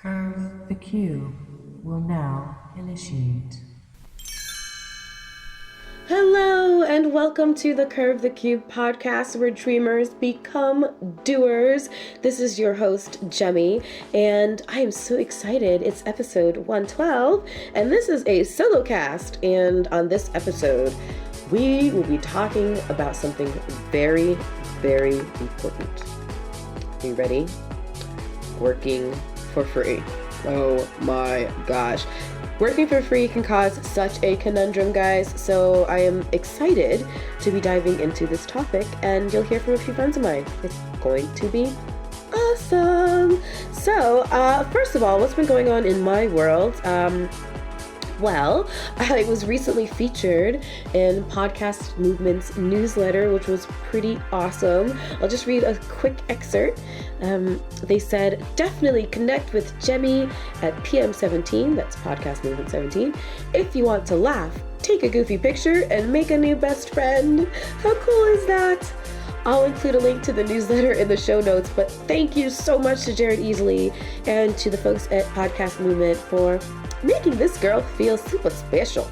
Curve the cube will now initiate. Hello and welcome to the Curve the Cube podcast where dreamers become doers. This is your host, Jemmy, and I am so excited. It's episode 112, and this is a SOLOCAST, and on this episode, we will be talking about something very, very important. Are you ready? Working for free. Oh my gosh. Working for free can cause such a conundrum, guys, so I am excited to be diving into this topic, and you'll hear from a few friends of mine. It's going to be awesome! So, first of all, what's been going on in my world? Well, I was recently featured in Podcast Movement's newsletter, which was pretty awesome. I'll just read a quick excerpt. They said, definitely connect with Jemmy at PM17, that's Podcast Movement 17, if you want to laugh, take a goofy picture, and make a new best friend. How cool is that? I'll include a link to the newsletter in the show notes, but thank you so much to Jared Easley and to the folks at Podcast Movement for making this girl feel super special.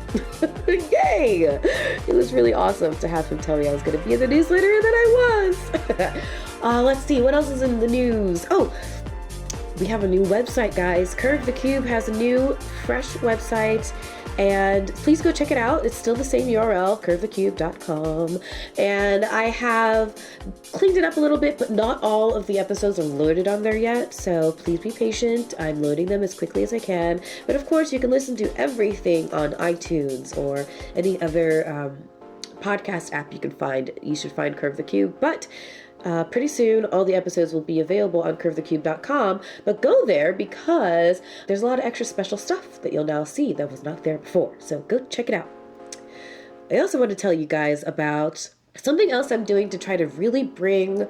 Yay! It was really awesome to have him tell me I was going to be in the newsletter, and then I was. Let's see, what else is in the news? Oh, we have a new website, guys. Curve the Cube has a new, fresh website, and please go check it out. It's still the same URL, curvethecube.com. And I have cleaned it up a little bit, but not all of the episodes are loaded on there yet, so please be patient. I'm loading them as quickly as I can. But of course, you can listen to everything on iTunes or any other podcast app you can find. You should find Curve the Cube. But pretty soon, all the episodes will be available on curvethecube.com, but go there because there's a lot of extra special stuff that you'll now see that was not there before. So go check it out. I also want to tell you guys about something else I'm doing to try to really bring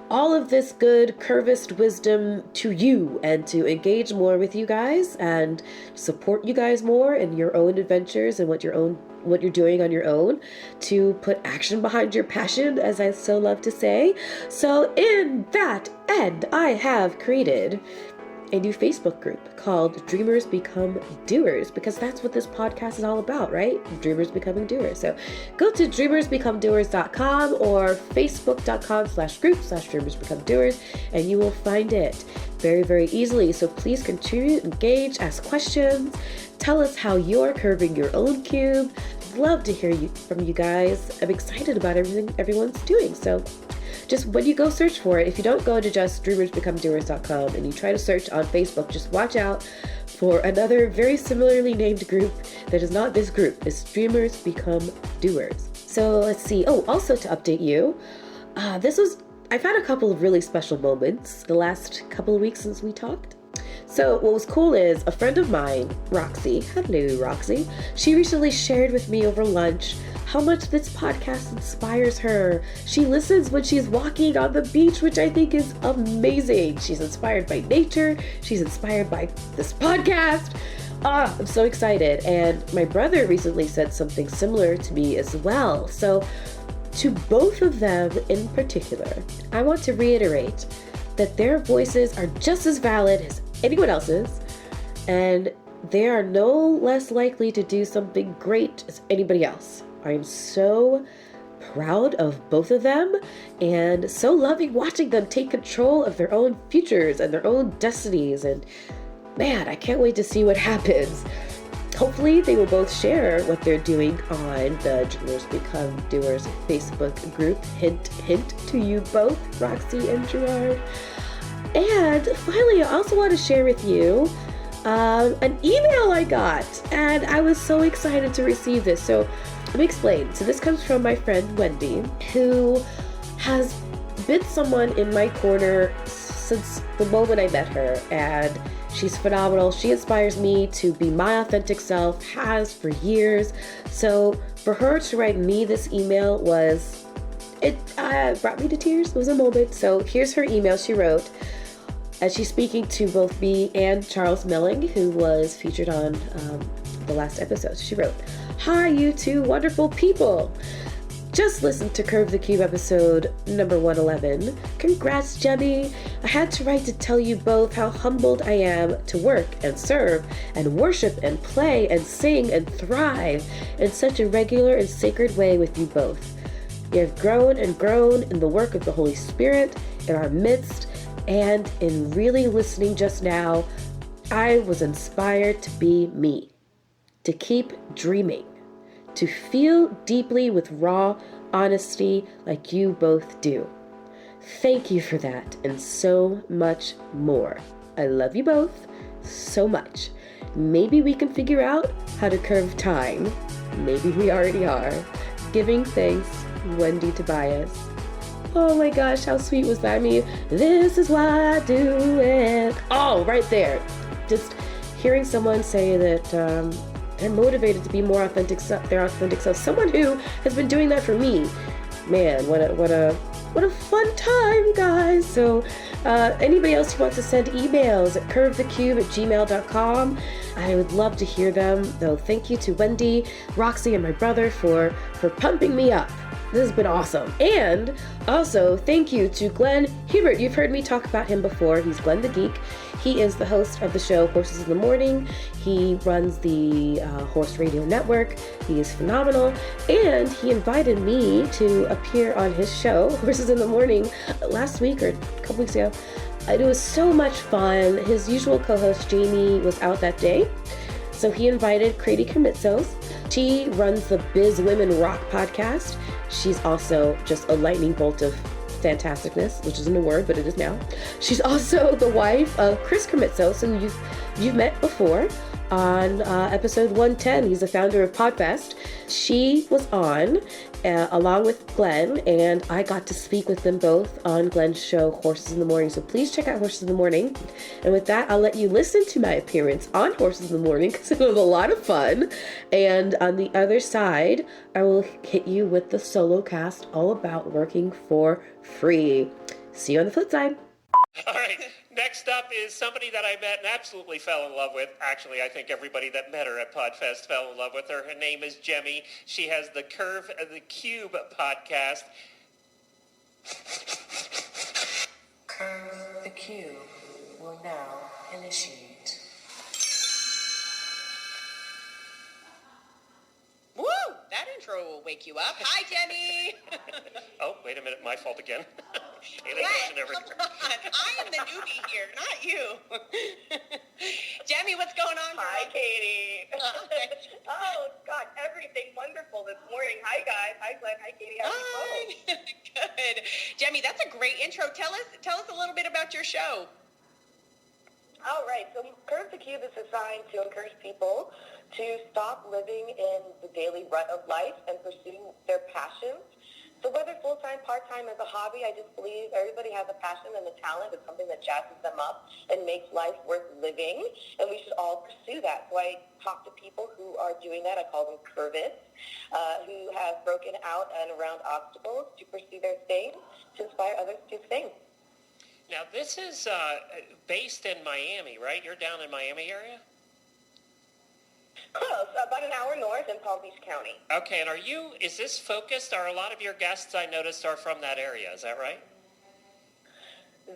all of this good curvist wisdom to you and to engage more with you guys and support you guys more in your own adventures and what you're doing on your own to put action behind your passion, as I so love to say. So in that end, I have created a new Facebook group called Dreamers Become Doers, because that's what this podcast is all about, right? Dreamers becoming doers. So go to dreamersbecomedoers.com or facebook.com/group/dreamersbecomedoers, and you will find it very, very easily. So please contribute, engage, ask questions, tell us how you're curving your own cube. Love to hear from you guys. I'm excited about everything everyone's doing. So just when you go search for it, if you don't go to just dreamersbecomedoers.com and you try to search on Facebook, just watch out for another very similarly named group that is not this group. It's Dreamers Become Doers. So let's see. Oh, also to update you, I've had a couple of really special moments the last couple of weeks since we talked. So what was cool is a friend of mine, Roxy, hello Roxy, she recently shared with me over lunch how much this podcast inspires her. She listens when she's walking on the beach, which I think is amazing. She's inspired by nature. She's inspired by this podcast. I'm so excited. And my brother recently said something similar to me as well. So to both of them in particular, I want to reiterate that their voices are just as valid as anyone else's, and they are no less likely to do something great as anybody else. I am so proud of both of them and so loving watching them take control of their own futures and their own destinies. And man, I can't wait to see what happens. Hopefully they will both share what they're doing on the Dreamers Become Doers Facebook group. Hint, hint to you both, Roxy and Gerard. And finally, I also want to share with you an email I got, and I was so excited to receive this. So let me explain. So this comes from my friend Wendy, who has been someone in my corner since the moment I met her, and she's phenomenal. She inspires me to be my authentic self, has for years. So for her to write me this email it brought me to tears. It was a moment. So here's her email she wrote. As she's speaking to both me and Charles Melling, who was featured on the last episode. She wrote, "Hi, you two wonderful people. just listened to Curve the Cube episode number 111. Congrats, Jemmy. I had to write to tell you both how humbled I am to work and serve and worship and play and sing and thrive in such a regular and sacred way with you both. You have grown and grown in the work of the Holy Spirit in our midst, and in really listening just now, I was inspired to be me, to keep dreaming, to feel deeply with raw honesty like you both do. Thank you for that and so much more. I love you both so much. Maybe we can figure out how to curve time. Maybe we already are. Giving thanks, Wendy Tobias. Oh my gosh, how sweet was that? I mean, this is why I do it. Oh, right there. Just hearing someone say that they're motivated to be more authentic, their authentic self. Someone who has been doing that for me. Man, what a fun time, guys. So anybody else who wants to send emails at curvethecube@gmail.com, I would love to hear them. Though thank you to Wendy, Roxy, and my brother for pumping me up. This has been awesome. And also, thank you to Glenn Hubert. You've heard me talk about him before. He's Glenn the Geek. He is the host of the show Horses in the Morning. He runs the Horse Radio Network. He is phenomenal. And he invited me to appear on his show, Horses in the Morning, last week or a couple weeks ago. It was so much fun. His usual co-host, Jamie, was out that day. So he invited Crady Kermitzos. She runs the Biz Women Rock podcast. She's also just a lightning bolt of fantasticness, which isn't a word, but it is now. She's also the wife of Chris Kermitzos, who you've met before on episode 110. He's the founder of Podfest. She was on along with Glenn, and I got to speak with them both on Glenn's show, Horses in the Morning. So please check out Horses in the Morning. And with that, I'll let you listen to my appearance on Horses in the Morning because it was a lot of fun. And on the other side, I will hit you with the SOLOCAST all about working for free. See you on the flip side. All right, next up is somebody that I met and absolutely fell in love with. Actually, I think everybody that met her at Podfest fell in love with her. Her name is Jemmy. She has the Curve the Cube podcast. Curve the Cube will now initiate. Woo! That intro will wake you up. Hi, Jenny! Oh, wait a minute, my fault again. Pay Glenn, attention, everybody. come on. I am the newbie here, not you. Jamie, what's going on, girl? Hi, Katie. Oh, God, everything wonderful this morning. Hi, guys. Hi, Glenn. Hi, Katie. How's it going? Good. Jamie, that's a great intro. Tell us a little bit about your show. All right. So Curve the Cube is designed to encourage people to stop living in the daily rut of life and pursue their passions. So whether full-time, part-time, as a hobby, I just believe everybody has a passion and a talent. It's something that jazzes them up and makes life worth living, and we should all pursue that. So I talk to people who are doing that. I call them curvists, who have broken out and around obstacles to pursue their thing, to inspire others to do the same. Now, this is based in Miami, right? You're down in Miami area? Close, about an hour north in Palm Beach County. Okay, and is this focused? Are a lot of your guests, I noticed, are from that area? Is that right?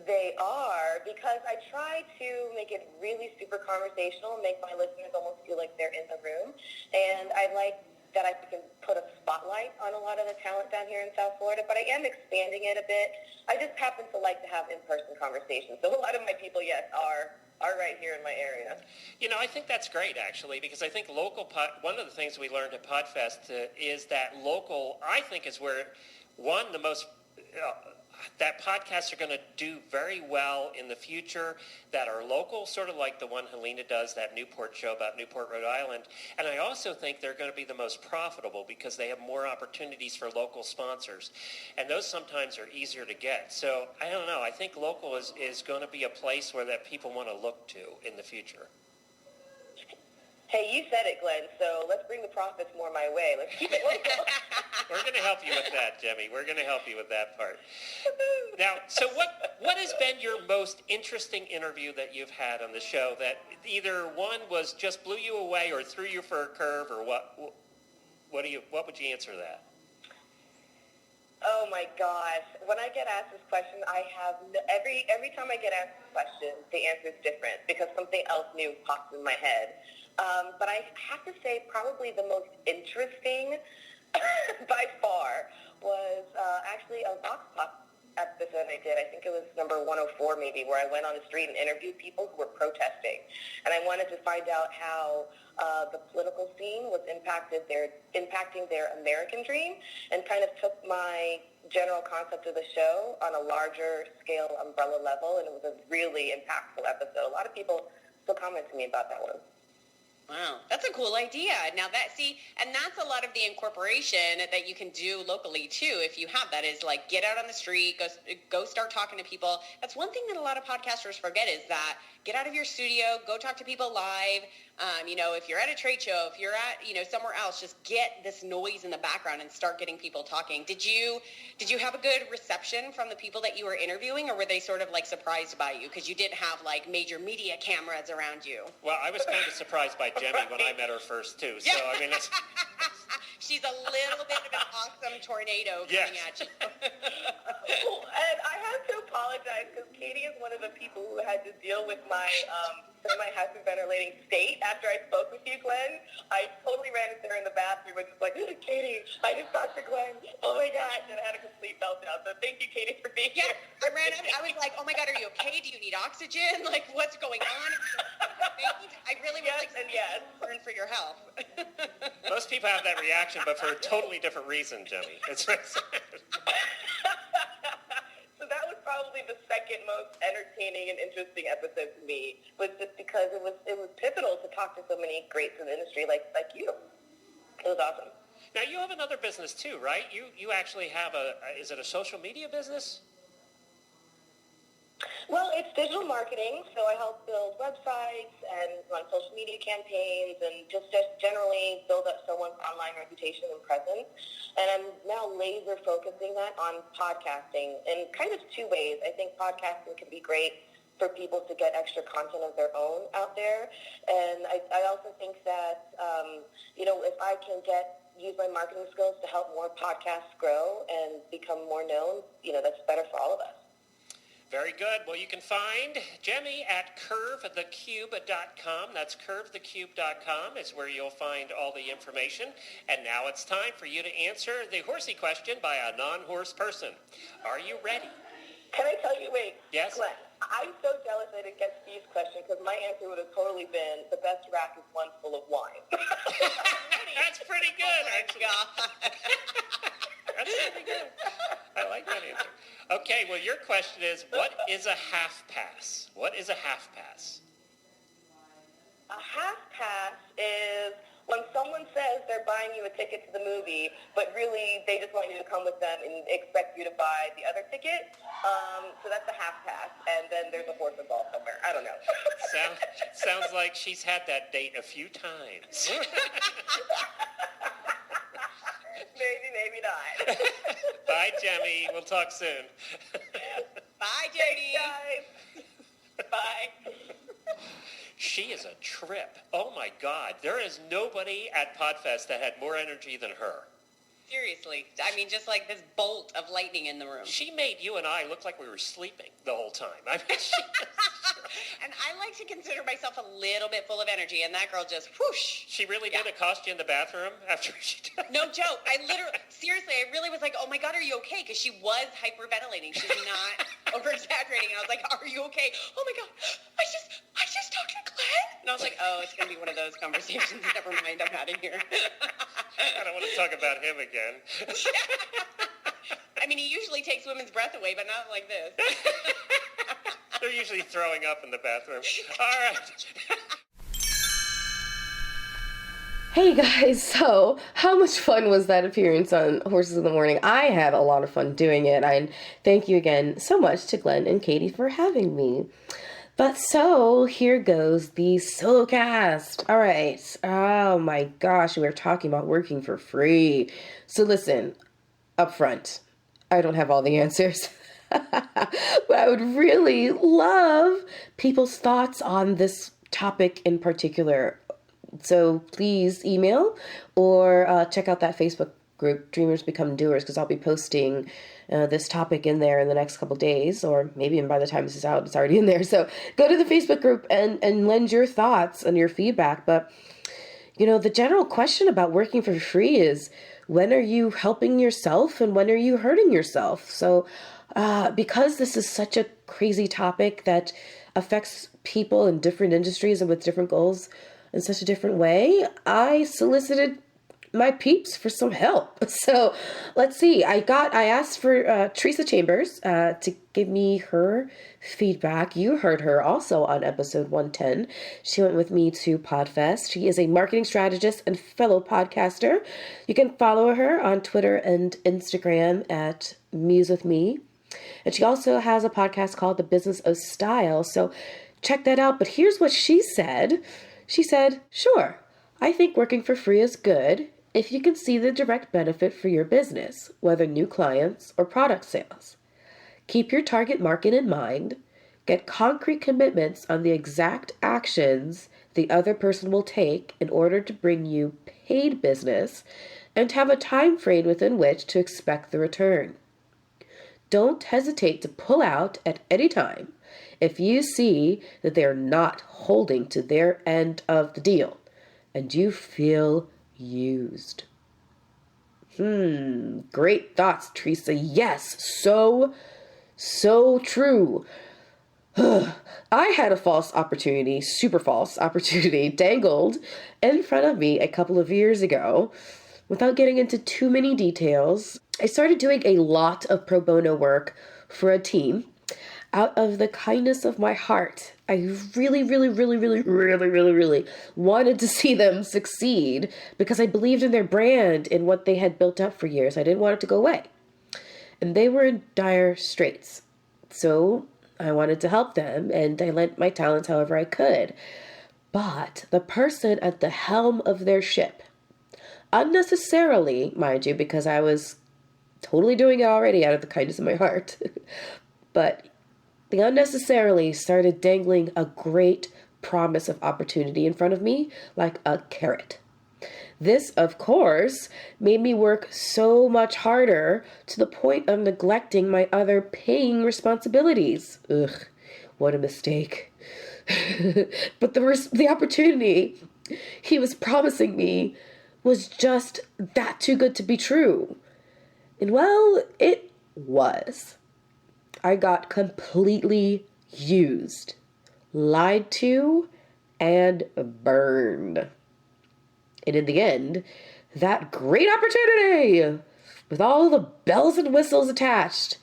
They are, because I try to make it really super conversational, make my listeners almost feel like they're in the room. And I like that I can put a spotlight on a lot of the talent down here in South Florida, but I am expanding it a bit. I just happen to like to have in-person conversations. So a lot of my people, yes, are right here in my area. You know, I think that's great, actually, because I think one of the things we learned at Podfest is that local, I think, is where, the most, that podcasts are going to do very well in the future that are local, sort of like the one Helena does, that Newport show about Newport, Rhode Island. And I also think they're going to be the most profitable because they have more opportunities for local sponsors. And those sometimes are easier to get. So I don't know. I think local is going to be a place where that people want to look to in the future. Hey, you said it, Glenn, so let's bring the profits more my way. Let's keep it local. We're going to help you with that, Jemmy. We're going to help you with that part. Now, so what has been your most interesting interview that you've had on the show that either one was just blew you away or threw you for a curve, or what would you answer that? Oh my gosh! When I get asked this question, I have every time I get asked this question, the answer is different because something else new pops in my head. But I have to say, probably the most interesting, by far, was actually a Vox Pop episode I did. I think it was number 104 maybe, where I went on the street and interviewed people who were protesting, and I wanted to find out how the political scene was impacting their American dream, and kind of took my general concept of the show on a larger scale umbrella level, and it was a really impactful episode. A lot of people still comment to me about that one. Wow, that's a cool idea. Now and that's a lot of the incorporation that you can do locally too. If you have that, is like get out on the street, go start talking to people. That's one thing that a lot of podcasters forget, is that get out of your studio, go talk to people live. If you're at a trade show, if you're at, somewhere else, just get this noise in the background and start getting people talking. Did you have a good reception from the people that you were interviewing, or were they sort of like surprised by you because you didn't have like major media cameras around you? Well, I was kind of surprised by Jemmy when I met her first too. So I mean, it's... She's a little bit of an awesome tornado coming at you. And I have to apologize because Katie is one of the people who had to deal with my hyperventilating state after I spoke with you, Glenn. I totally ran into her in the bathroom and just like, Katie, I just talked to Glenn. Oh my gosh, and I had a complete meltdown. So thank you, Katie, for being here. I ran up. I was like, oh my God, are you okay? Do you need oxygen? Like, what's going on? I really was concerned for your health. Most people have that reaction, but for a totally different reason, Jemmy. It's So that was probably the second most entertaining and interesting episode to me, was just because it was pivotal to talk to so many greats in the industry like you. It was awesome. Now you have another business too, right? You actually have is it a social media business? Well, it's digital marketing, so I help build websites and run social media campaigns and just generally build up someone's online reputation and presence. And I'm now laser focusing that on podcasting in kind of two ways. I think podcasting can be great for people to get extra content of their own out there. And I also think that, if I can use my marketing skills to help more podcasts grow and become more known, that's better for all of us. Very good. Well, you can find Jemmy at curvethecube.com. That's curvethecube.com is where you'll find all the information. And now it's time for you to answer the horsey question by a non-horse person. Are you ready? Can I tell you, Yes? Glenn, I'm so jealous I didn't get Steve's question because my answer would have totally been the best rack is one full of wine. That's pretty good, actually. God. That's pretty good. I like that answer. Okay, well, your question is, what is a half pass? What is a half pass? A half pass is when someone says they're buying you a ticket to the movie, but really they just want you to come with them and expect you to buy the other ticket. So that's a half pass, and then there's a horse involved somewhere. I don't know. Sounds like she's had that date a few times. Maybe not. Bye, Jemmy. We'll talk soon. Bye, Jemmy. Thanks, guys. Bye. She is a trip. Oh, my God. There is nobody at Podfest that had more energy than her. Seriously. I mean, just like this bolt of lightning in the room. She made you and I look like we were sleeping the whole time. I mean, And I like to consider myself a little bit full of energy, and that girl just whoosh. She really did accost you in the bathroom after she did. No joke. I really was like, oh my God, are you okay? Because she was hyperventilating. She's not over-exaggerating. And I was like, are you okay? Oh my God, I just talked to Glenn. And I was like, oh, it's going to be one of those conversations. Never mind, I'm out of here. I don't want to talk about him again. I mean, he usually takes women's breath away, but not like this. They're usually throwing up in the bathroom. All right. Hey guys, so how much fun was that appearance on Horses in the Morning? I had a lot of fun doing it, and thank you again so much to Glenn and Katie for having me. But so, here goes the SOLOCAST. All right. Oh my gosh, we're talking about working for free. So listen, up front, I don't have all the answers. But I would really love people's thoughts on this topic in particular. So please email or check out that Facebook group, Dreamers Become Doers, because I'll be posting this topic in there in the next couple days, or maybe even by the time this is out, it's already in there. So go to the Facebook group and lend your thoughts and your feedback. But, the general question about working for free is, when are you helping yourself and when are you hurting yourself? So because this is such a crazy topic that affects people in different industries and with different goals in such a different way, I solicited my peeps for some help. So let's see. I asked for Teresa Chambers to give me her feedback. You heard her also on episode 110. She went with me to PodFest. She is a marketing strategist and fellow podcaster. You can follow her on Twitter and Instagram at Muse with Me. And she also has a podcast called The Business of Style. So check that out. But here's what she said. She said, sure, I think working for free is good if you can see the direct benefit for your business, whether new clients or product sales. Keep your target market in mind, get concrete commitments on the exact actions the other person will take in order to bring you paid business, and have a time frame within which to expect the return. Don't hesitate to pull out at any time if you see that they are not holding to their end of the deal and you feel used. Great thoughts, Teresa. Yes, so true. I had a super false opportunity dangled in front of me a couple of years ago. Without getting into too many details, I started doing a lot of pro bono work for a team out of the kindness of my heart. I really wanted to see them succeed because I believed in their brand and what they had built up for years. I didn't want it to go away. And they were in dire straits. So I wanted to help them, and I lent my talents however I could. But the person at the helm of their ship, unnecessarily, mind you, because I was totally doing it already out of the kindness of my heart, but they unnecessarily started dangling a great promise of opportunity in front of me like a carrot. This, of course, made me work so much harder to the point of neglecting my other paying responsibilities. Ugh, what a mistake. But the opportunity he was promising me was just that too good to be true. And well, it was. I got completely used, lied to, and burned. And in the end, that great opportunity, with all the bells and whistles attached,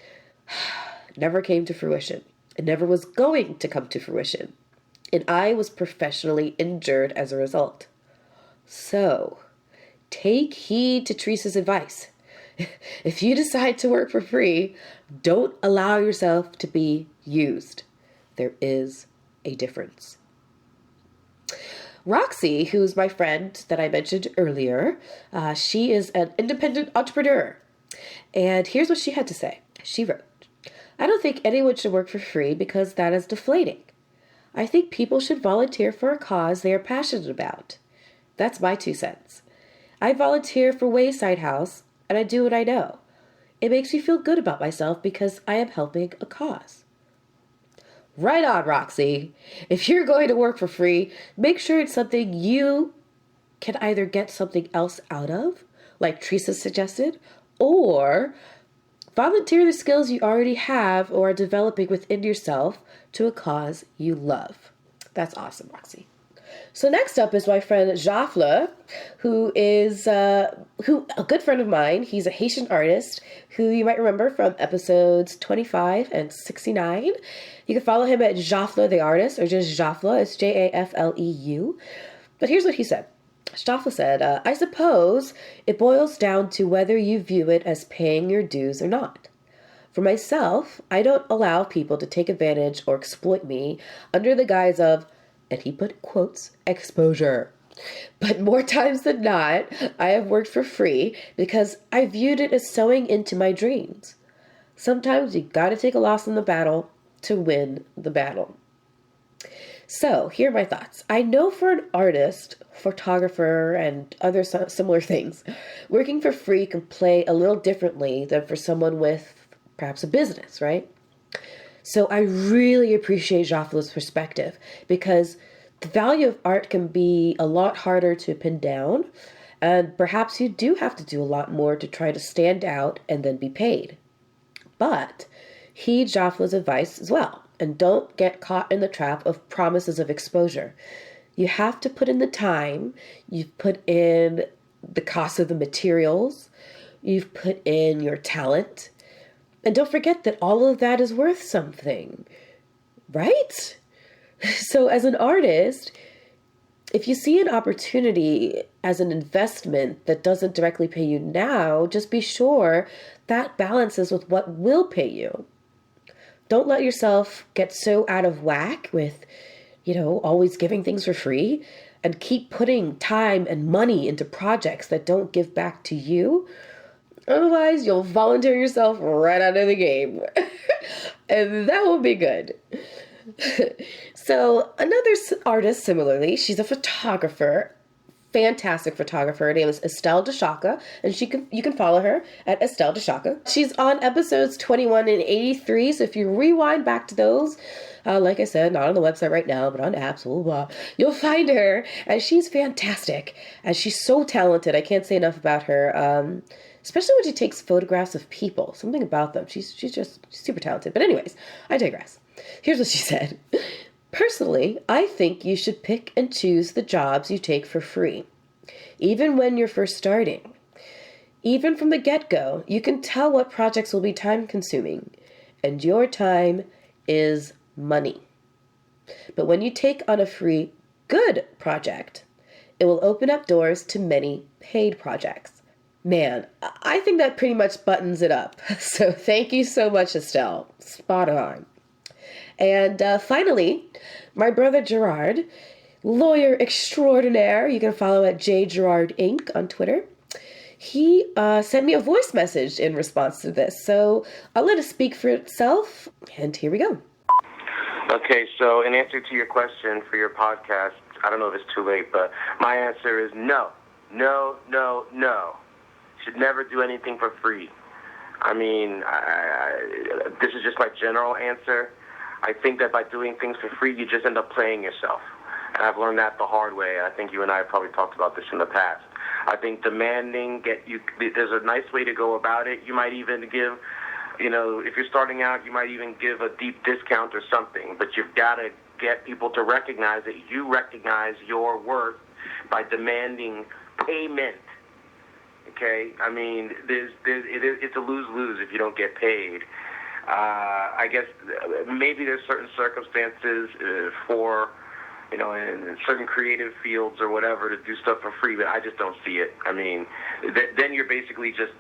never came to fruition. It never was going to come to fruition. And I was professionally injured as a result. So, take heed to Teresa's advice. If you decide to work for free, don't allow yourself to be used. There is a difference. Roxy, who's my friend that I mentioned earlier, she is an independent entrepreneur. And here's what she had to say. She wrote, I don't think anyone should work for free because that is deflating. I think people should volunteer for a cause they are passionate about. That's my 2 cents. I volunteer for Wayside House, and I do what I know. It makes me feel good about myself because I am helping a cause. Right on, Roxy. If you're going to work for free, make sure it's something you can either get something else out of, like Teresa suggested, or volunteer the skills you already have or are developing within yourself to a cause you love. That's awesome, Roxy. So next up is my friend Jafla, who is a good friend of mine. He's a Haitian artist who you might remember from episodes 25 and 69. You can follow him at Jafla the Artist, or just Jafla. It's Jafleu. But here's what he said. Jafla said, I suppose it boils down to whether you view it as paying your dues or not. For myself, I don't allow people to take advantage or exploit me under the guise of, and he put quotes, exposure. But more times than not, I have worked for free because I viewed it as sowing into my dreams. Sometimes you gotta take a loss in the battle to win the battle. So here are my thoughts. I know for an artist, photographer, and other similar things, working for free can play a little differently than for someone with perhaps a business, right? So I really appreciate Joffle's perspective because the value of art can be a lot harder to pin down, and perhaps you do have to do a lot more to try to stand out and then be paid. But heed Joffle's advice as well, and don't get caught in the trap of promises of exposure. You have to put in the time, you've put in the cost of the materials, you've put in your talent, and don't forget that all of that is worth something, right? So as an artist, if you see an opportunity as an investment that doesn't directly pay you now, just be sure that balances with what will pay you. Don't let yourself get so out of whack with, always giving things for free, and keep putting time and money into projects that don't give back to you. Otherwise, you'll volunteer yourself right out of the game. And that won't be good. So another artist, similarly, she's a photographer, fantastic photographer. Her name is Estelle DeShaka, and you can follow her at Estelle DeShaka. She's on episodes 21 and 83, so if you rewind back to those, like I said, not on the website right now, but on apps, blah, blah, blah, you'll find her, and she's fantastic, and she's so talented. I can't say enough about her, especially when she takes photographs of people. Something about them. She's just super talented. But anyways, I digress. Here's what she said. Personally, I think you should pick and choose the jobs you take for free, even when you're first starting. Even from the get-go, you can tell what projects will be time-consuming, and your time is money. But when you take on a free, good project, it will open up doors to many paid projects. Man, I think that pretty much buttons it up. So thank you so much, Estelle. Spot on. And finally, my brother Gerard, lawyer extraordinaire, you can follow at jgerardinc on Twitter. He sent me a voice message in response to this, so I'll let it speak for itself, and here we go. Okay, so in answer to your question for your podcast, I don't know if it's too late, but my answer is no. No, no, no. Should never do anything for free. I mean, this is just my general answer. I think that by doing things for free, you just end up playing yourself. And I've learned that the hard way. I think you and I have probably talked about this in the past. I think demanding, there's a nice way to go about it. You might even give, if you're starting out, you might even give a deep discount or something. But you've got to get people to recognize that you recognize your worth by demanding payment. Okay? I mean, it's a lose-lose if you don't get paid. I guess maybe there's certain circumstances for, in certain creative fields or whatever to do stuff for free, but I just don't see it. I mean, then you're basically just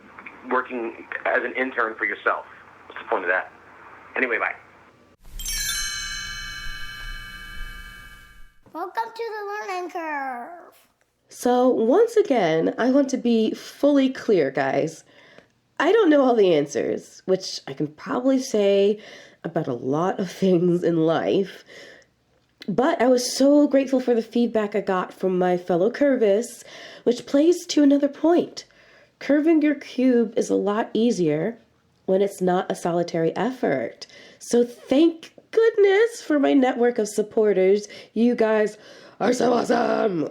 working as an intern for yourself. What's the point of that? Anyway, bye. Welcome to the learning curve. So once again, I want to be fully clear, guys. I don't know all the answers, which I can probably say about a lot of things in life, but I was so grateful for the feedback I got from my fellow curvists, which plays to another point. Curving your cube is a lot easier when it's not a solitary effort. So thank goodness for my network of supporters. You guys are so awesome!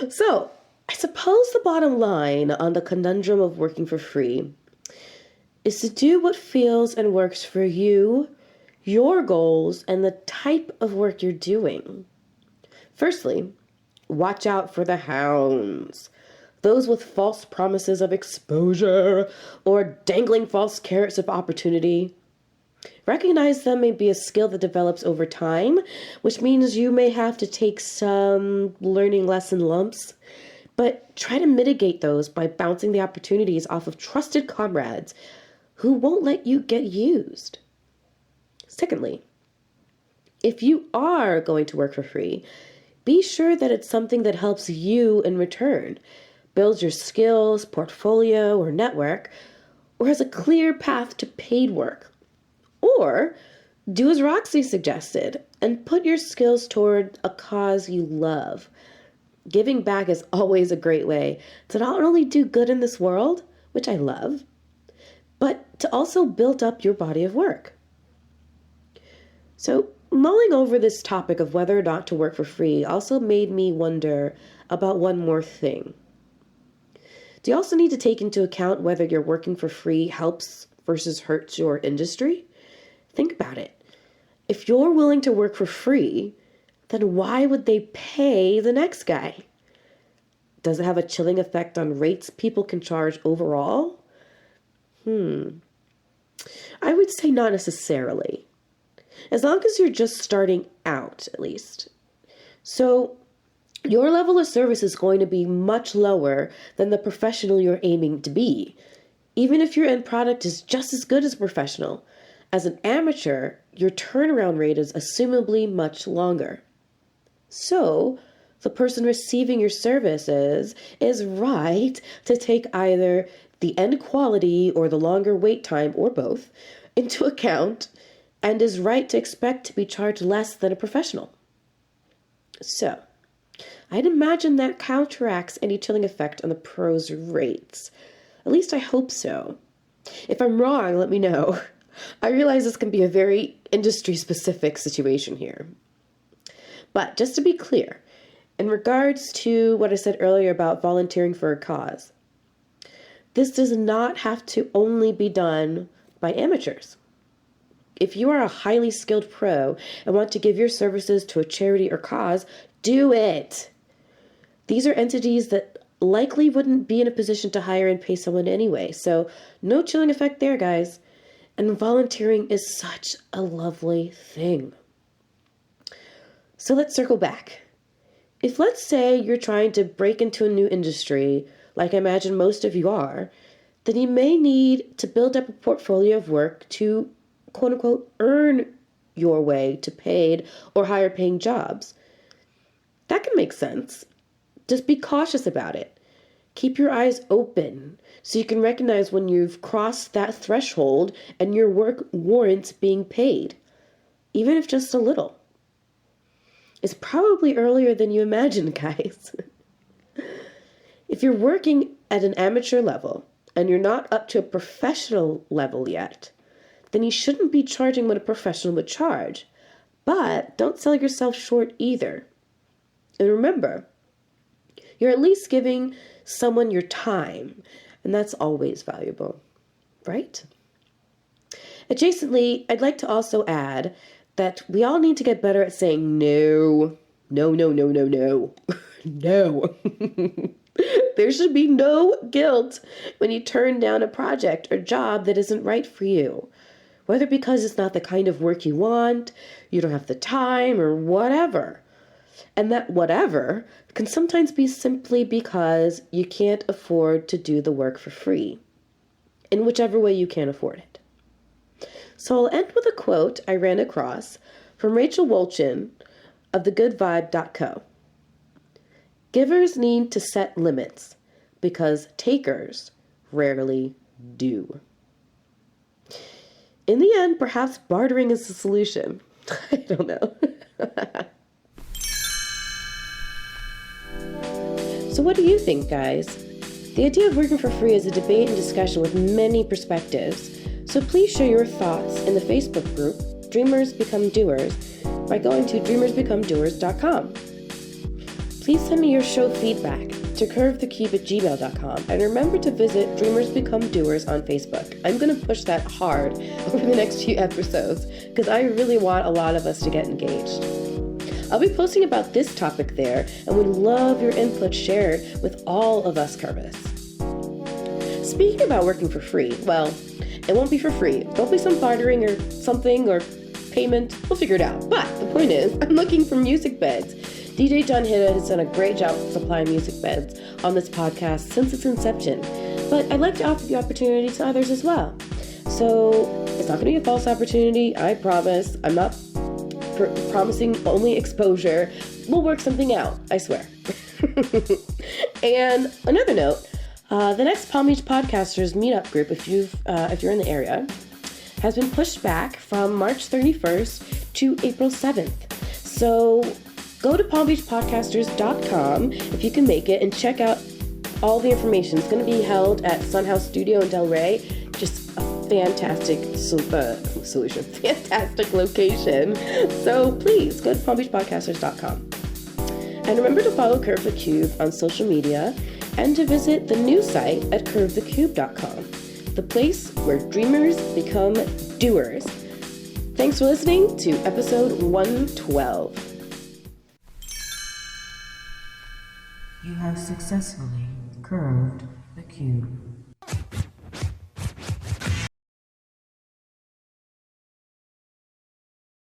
So, I suppose the bottom line on the conundrum of working for free is to do what feels and works for you, your goals, and the type of work you're doing. Firstly, watch out for the hounds. Those with false promises of exposure or dangling false carrots of opportunity. Recognize them may be a skill that develops over time, which means you may have to take some learning lesson lumps. But try to mitigate those by bouncing the opportunities off of trusted comrades who won't let you get used. Secondly, if you are going to work for free, be sure that it's something that helps you in return, builds your skills, portfolio, or network, or has a clear path to paid work. Or Do as Roxy suggested and put your skills toward a cause you love. Giving back is always a great way to not only do good in this world, which I love, but to also build up your body of work. So, mulling over this topic of whether or not to work for free also made me wonder about one more thing. Do you also need to take into account whether your working for free helps versus hurts your industry? Think about it. If you're willing to work for free, then why would they pay the next guy? Does it have a chilling effect on rates people can charge overall? I would say not necessarily. As long as you're just starting out, at least. So, your level of service is going to be much lower than the professional you're aiming to be, even if your end product is just as good as a professional. As an amateur, your turnaround rate is assumably much longer. So, the person receiving your services is right to take either the end quality or the longer wait time, or both, into account, and is right to expect to be charged less than a professional. So, I'd imagine that counteracts any chilling effect on the pros' rates. At least I hope so. If I'm wrong, let me know. I realize this can be a very industry-specific situation here. But just to be clear, in regards to what I said earlier about volunteering for a cause, this does not have to only be done by amateurs. If you are a highly skilled pro and want to give your services to a charity or cause, do it. These are entities that likely wouldn't be in a position to hire and pay someone anyway, so no chilling effect there, guys. And volunteering is such a lovely thing. So let's circle back. If, let's say, you're trying to break into a new industry, like I imagine most of you are, then you may need to build up a portfolio of work to, quote-unquote, earn your way to paid or higher paying jobs. That can make sense. Just be cautious about it. Keep your eyes open so you can recognize when you've crossed that threshold and your work warrants being paid, even if just a little. It's probably earlier than you imagine, guys. If you're working at an amateur level and you're not up to a professional level yet, then you shouldn't be charging what a professional would charge. But don't sell yourself short either. And remember, you're at least giving someone your time, and that's always valuable, right? Adjacently, I'd like to also add that we all need to get better at saying no. No. No. There should be no guilt when you turn down a project or job that isn't right for you, whether because it's not the kind of work you want, you don't have the time, or whatever. And that whatever can sometimes be simply because you can't afford to do the work for free, in whichever way you can afford it. So I'll end with a quote I ran across from Rachel Wolchin of thegoodvibe.co. Givers need to set limits because takers rarely do. In the end, perhaps bartering is the solution. I don't know. So what do you think, guys? The idea of working for free is a debate and discussion with many perspectives, so please share your thoughts in the Facebook group, Dreamers Become Doers, by going to dreamersbecomedoers.com. Please send me your show feedback to curvethecube@gmail.com, and remember to visit Dreamers Become Doers on Facebook. I'm going to push that hard over the next few episodes, because I really want a lot of us to get engaged. I'll be posting about this topic there, and would love your input shared with all of us curvists. Speaking about working for free, well, it won't be for free. There'll be some bartering or something, or payment. We'll figure it out. But the point is, I'm looking for music beds. DJ John Hitta has done a great job supplying music beds on this podcast since its inception. But I'd like to offer the opportunity to others as well. So it's not going to be a false opportunity, I promise. I'm not promising only exposure. We'll work something out, I swear. And another note, the next Palm Beach Podcasters meetup group, if you're in the area, has been pushed back from March 31st to April 7th. So go to palmbeachpodcasters.com if you can make it and check out all the information. It's going to be held at Sunhouse Studio in Delray. Just a fantastic solution, fantastic location. So please go to palmbeachpodcasters.com. And remember to follow Curve the Cube on social media and to visit the new site at curvethecube.com, the place where dreamers become doers. Thanks for listening to episode 112. You have successfully curved the cube.